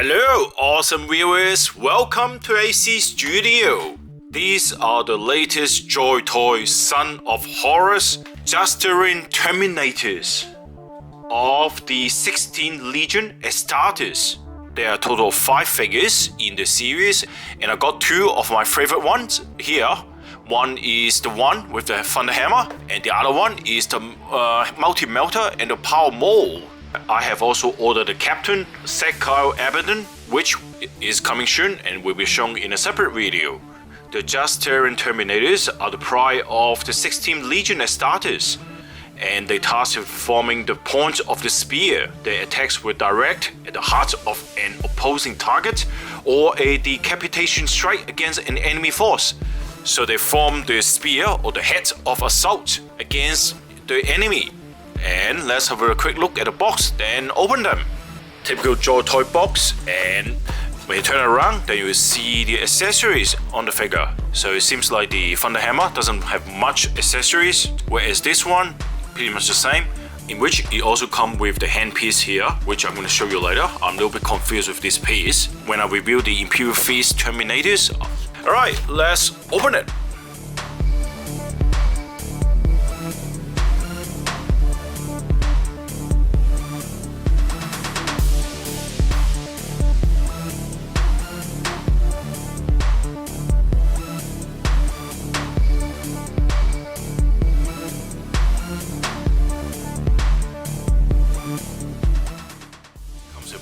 Hello awesome viewers, welcome to AC Studio. These are the latest Joytoy son of Horus Justaerin Terminators of the 16th Legion Astartes. There are a total of 5 figures in the series, and I got 2 of my favorite ones here. One is the one with the Thunder Hammer, and the other one is the multi-melter and the power maul. I have also ordered the Captain Kyle Abaddon, which is coming soon and will be shown in a separate video. The Justaerin Terminators are the pride of the 16th Legion Astartes, and they tasked with forming the point of the spear. Their attacks were direct at the heart of an opposing target or a decapitation strike against an enemy force. So they form the spear or the head of assault against the enemy. And let's have a quick look at the box, then open them. Typical Joytoy box, and when you turn it around, then you will see the accessories on the figure. So it seems like the Thunder Hammer doesn't have much accessories, whereas this one, pretty much the same, in which it also comes with the handpiece here, which I'm going to show you later. I'm a little bit confused with this piece when I review the Imperial Feast Terminators. Alright, let's open it.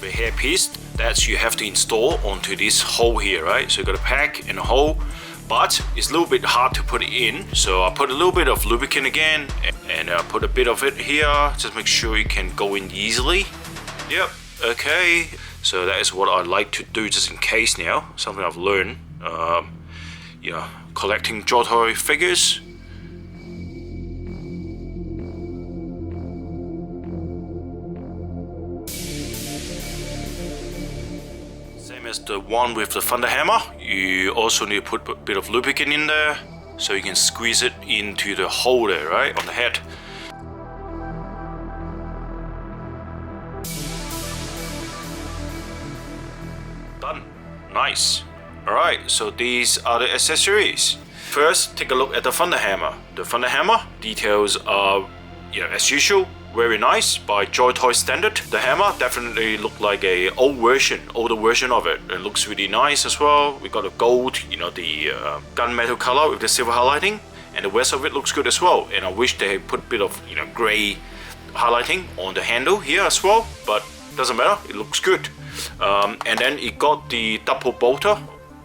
A hairpiece that you have to install onto this hole here, right? So you got a pack and a hole, but it's a little bit hard to put it in. So I put a little bit of lubricant again, and I put a bit of it here, just make sure it can go in easily. Yep, okay. So that is what I like to do, just in case now. Something I've learned, collecting Joytoy figures. As the one with the Thunder Hammer, you also need to put a bit of lubricant in there so you can squeeze it into the hole there, right, on the head. Done. Nice. Alright, so these are the accessories. First, take a look at the Thunder Hammer. The Thunder Hammer details are, as usual, very nice by Joytoy standard. The hammer definitely looked like a older version of it. It looks really nice as well. We got a gold, the gunmetal color with the silver highlighting, and the rest of it looks good as well. And I wish they put a bit of gray highlighting on the handle here as well, but doesn't matter. It looks good. And then it got the double bolter.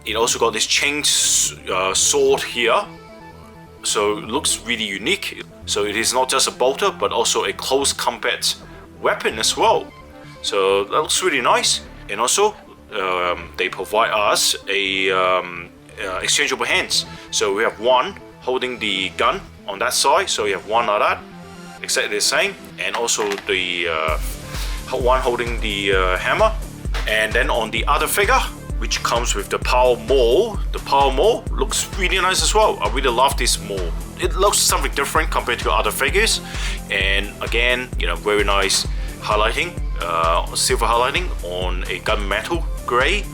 It also got this chain sword here. So it looks really unique. So it is not just a bolter, but also a close combat weapon as well. So that looks really nice. And also, they provide us a exchangeable hands. So we have one holding the gun on that side. So you have one like that, exactly the same. And also the one holding the hammer. And then on the other figure, which comes with the power maul. The power maul looks really nice as well. I really love this maul. It looks something different compared to other figures, and again, very nice highlighting, silver highlighting on a gunmetal gray,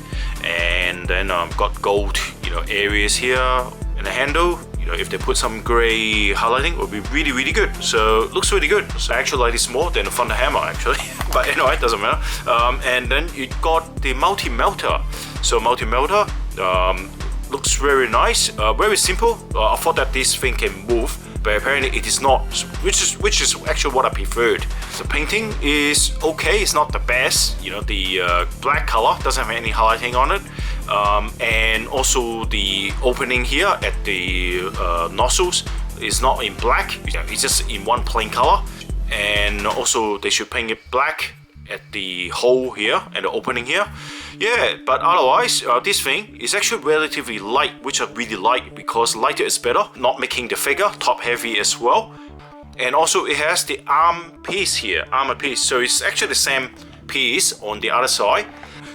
and then got gold, areas here in the handle. If they put some gray highlighting, it would be really, really good. So it looks really good. So I actually like this more than the Thunder Hammer actually, but anyway, it doesn't matter. And then you got the multi-melter. So multi-melter looks very nice, very simple. I thought that this thing can move, but apparently it is not, which is actually what I preferred. The painting is okay, it's not the best. The black color doesn't have any highlighting on it, and also the opening here at the nozzles is not in black. It's just in one plain color, and also they should paint it black at the hole here and the opening here. Yeah, but otherwise this thing is actually relatively light, which I really like, because lighter is better, not making the figure top heavy as well. And also it has the armor piece, so it's actually the same piece on the other side.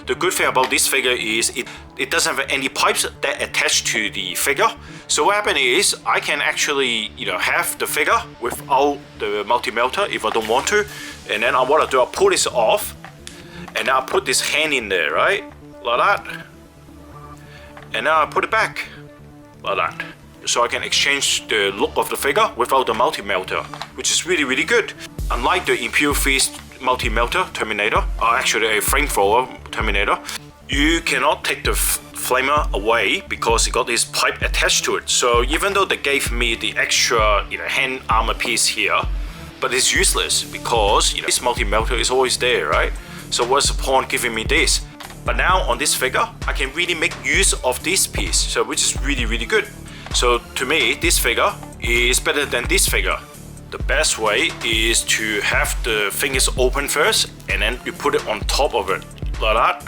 The good thing about this figure is it doesn't have any pipes that attach to the figure. So what happens is I can actually have the figure without the multi-melter if I don't want to, and then what I do, I pull this off, And now I put this hand in there, right? Like that. And now I put it back. Like that. So I can exchange the look of the figure without the multi-melter, which is really, really good. Unlike the Imperial Fist multi-melter Terminator, or actually a flamethrower Terminator, you cannot take the flamer away because it got this pipe attached to it. So even though they gave me the extra hand armor piece here, but it's useless because this multi-melter is always there, right? So what's the point giving me this? But now on this figure, I can really make use of this piece, so which is really, really good. So to me, this figure is better than this figure. The best way is to have the fingers open first, and then you put it on top of it, like that.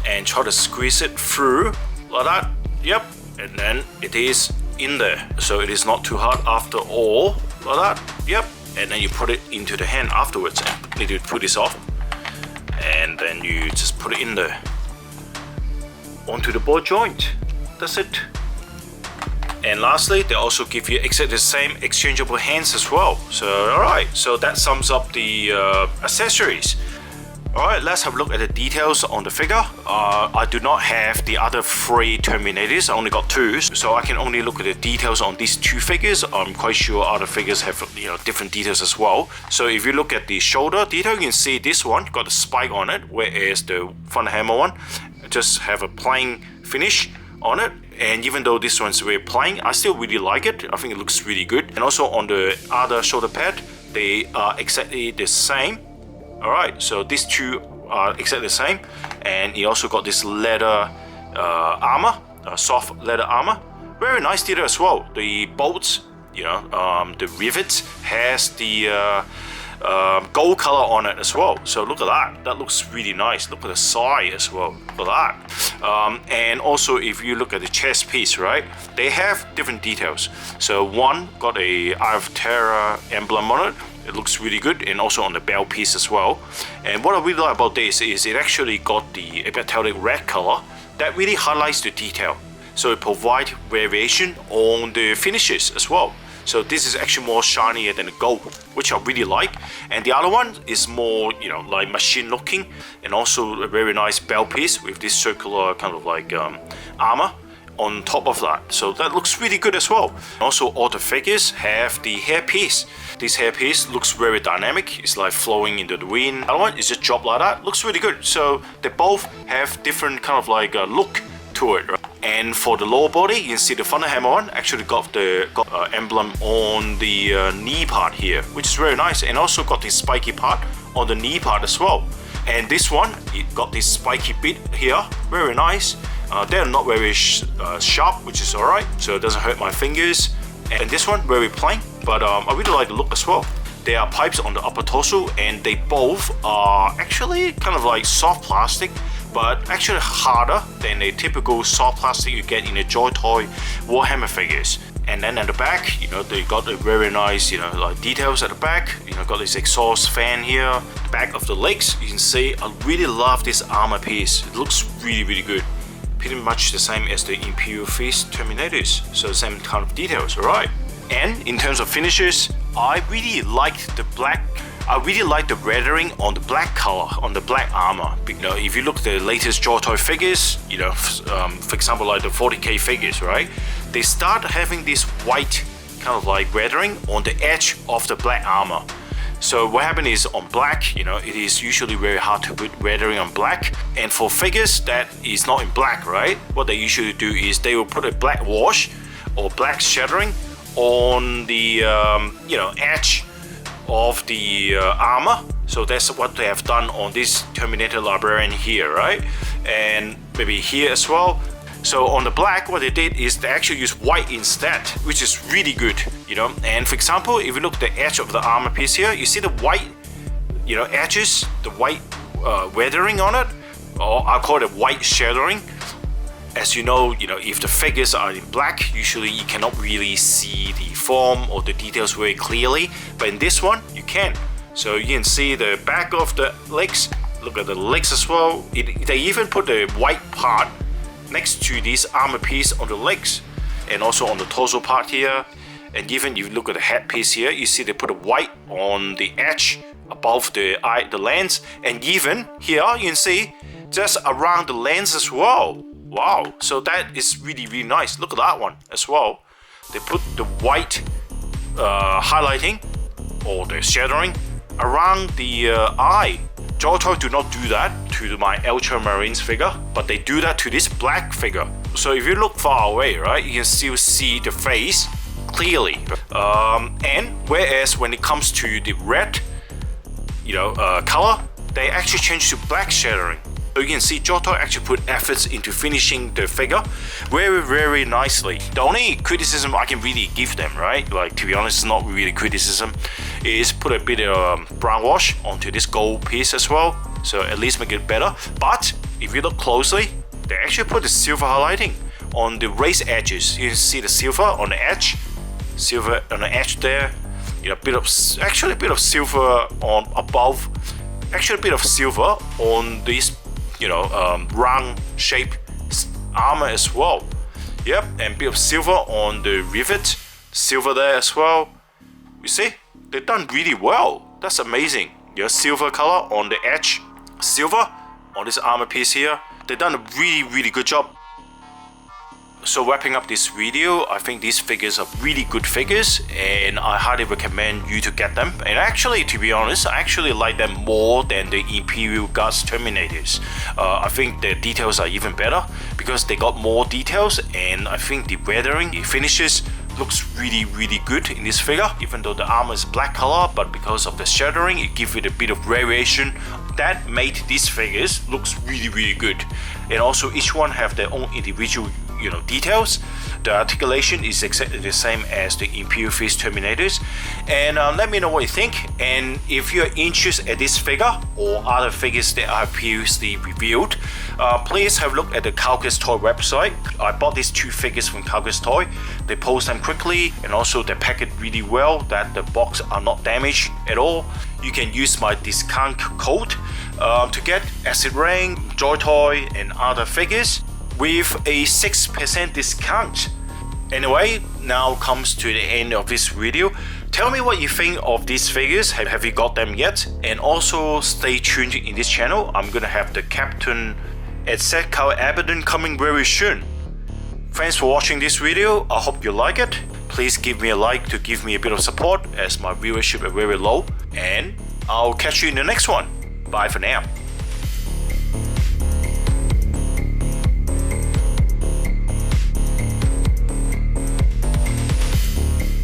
And try to squeeze it through, like that. Yep, and then it is in there. So it is not too hard after all, like that. Yep, and then you put it into the hand afterwards. And need to put this off. And then you just put it in there. Onto the ball joint. That's it. And lastly, they also give you exactly the same exchangeable hands as well. So alright, so that sums up the accessories. Alright, let's have a look at the details on the figure. I do not have the other 3 Terminators, I only got 2, so I can only look at the details on these 2 figures. I'm quite sure other figures have different details as well. So if you look at the shoulder detail, you can see this one got a spike on it, whereas the front hammer one just have a plain finish on it. And even though this one's very plain, I still really like it. I think it looks really good. And also on the other shoulder pad, they are exactly the same. Alright, so these 2 are exactly the same. And it also got this leather armor, soft leather armor. Very nice detail as well. The bolts, the rivets has the gold color on it as well. So look at that. That looks really nice. Look at the side as well. Look at that. And also if you look at the chest piece, right, they have different details. So one got a Eye of Terror emblem on it. It looks really good, and also on the belt piece as well. And what I really like about this is it actually got the metallic red color that really highlights the detail. So it provides variation on the finishes as well. So this is actually more shinier than the gold, which I really like. And the other one is more, like machine looking, and also a very nice belt piece with this circular kind of like armor on top of that. So that looks really good as well. Also all the figures have the hairpiece. This hairpiece looks very dynamic. It's like flowing into the wind. The other one is just dropped like that. Looks really good. So they both have different kind of like look to it, right? And for the lower body, you can see the front hammer one actually got the emblem on the knee part here, which is very nice. And also got this spiky part on the knee part as well. And this one, it got this spiky bit here, very nice. They're not very sharp, which is alright, so it doesn't hurt my fingers. And this one, very plain, but I really like the look as well. There are pipes on the upper torso, and they both are actually kind of like soft plastic, but actually harder than a typical soft plastic you get in the Joytoy Warhammer figures. And then at the back, they got a very nice, like details at the back. Got this exhaust fan here. The back of the legs, you can see, I really love this armor piece. It looks really, really good. Pretty much the same as the Imperial Fist Terminators, so same kind of details, alright? And in terms of finishes, I really liked the black. I really like the weathering on the black color, on the black armor. If you look at the latest Joytoy figures, for example like the 40k figures, right? They start having this white kind of like weathering on the edge of the black armor. So what happens is on black, it is usually very hard to put weathering on black. And for figures that is not in black, right? What they usually do is they will put a black wash or black shattering on the edge of the armor. So that's what they have done on this Terminator Librarian here, right? And maybe here as well. So on the black, what they did is they actually used white instead, which is really good, And for example, if you look at the edge of the armor piece here, you see the white, edges, the white weathering on it, or I call it white shadowing. As you know, if the figures are in black, usually you cannot really see the form or the details very clearly. But in this one, you can. So you can see the back of the legs. Look at the legs as well. They even put the white part next to this armor piece on the legs, and also on the torso part here. And even if you look at the headpiece here, you see they put a white on the edge above the lens, and even here you can see just around the lens as well. Wow, so that is really nice. Look at that one as well. They put the white highlighting or the shadowing around the eye. Joytoy do not do that to my ultramarines figure, but they do that to this black figure. So if you look far away, right, you can still see the face clearly. And whereas when it comes to the red, color, they actually change to black shadowing. So you can see Joytoy actually put efforts into finishing the figure very nicely. The only criticism I can really give them, right, like to be honest, it's not really criticism, is put a bit of brown wash onto this gold piece as well, so at least make it better. But if you look closely, they actually put the silver highlighting on the raised edges. You can see the silver on the edge, silver on the edge there. A bit of silver on above, actually a bit of silver on this round shape armor as well. Yep, and a bit of silver on the rivet, silver there as well. You see, they've done really well. That's amazing. Silver color on the edge, silver on this armor piece here. They've done a really good job. So wrapping up this video, I think these figures are really good figures, and I highly recommend you to get them. And actually, to be honest, I actually like them more than the Imperial Guards Terminators. I think the details are even better because they got more details, and I think the weathering, the finishes looks really good in this figure. Even though the armor is black color, but because of the shadowing, it gives it a bit of variation that made these figures looks really good. And also each one have their own individual details. The articulation is exactly the same as the Imperial Fist Terminators. And let me know what you think. And if you're interested in this figure or other figures that I've previously reviewed, please have a look at the Caraphractii Toy website. I bought these two figures from Caraphractii Toy. They post them quickly, and also they pack it really well that the box are not damaged at all. You can use my discount code to get Acid Rain, Joytoy and other figures with a 6% discount. Anyway, now comes to the end of this video. Tell me what you think of these figures. Have you got them yet? And also stay tuned in this channel. I'm gonna have the Captain etc. Abaddon coming very soon. Thanks for watching this video. I hope you like it. Please give me a like to give me a bit of support as my viewership is very low. And I'll catch you in the next one. Bye for now.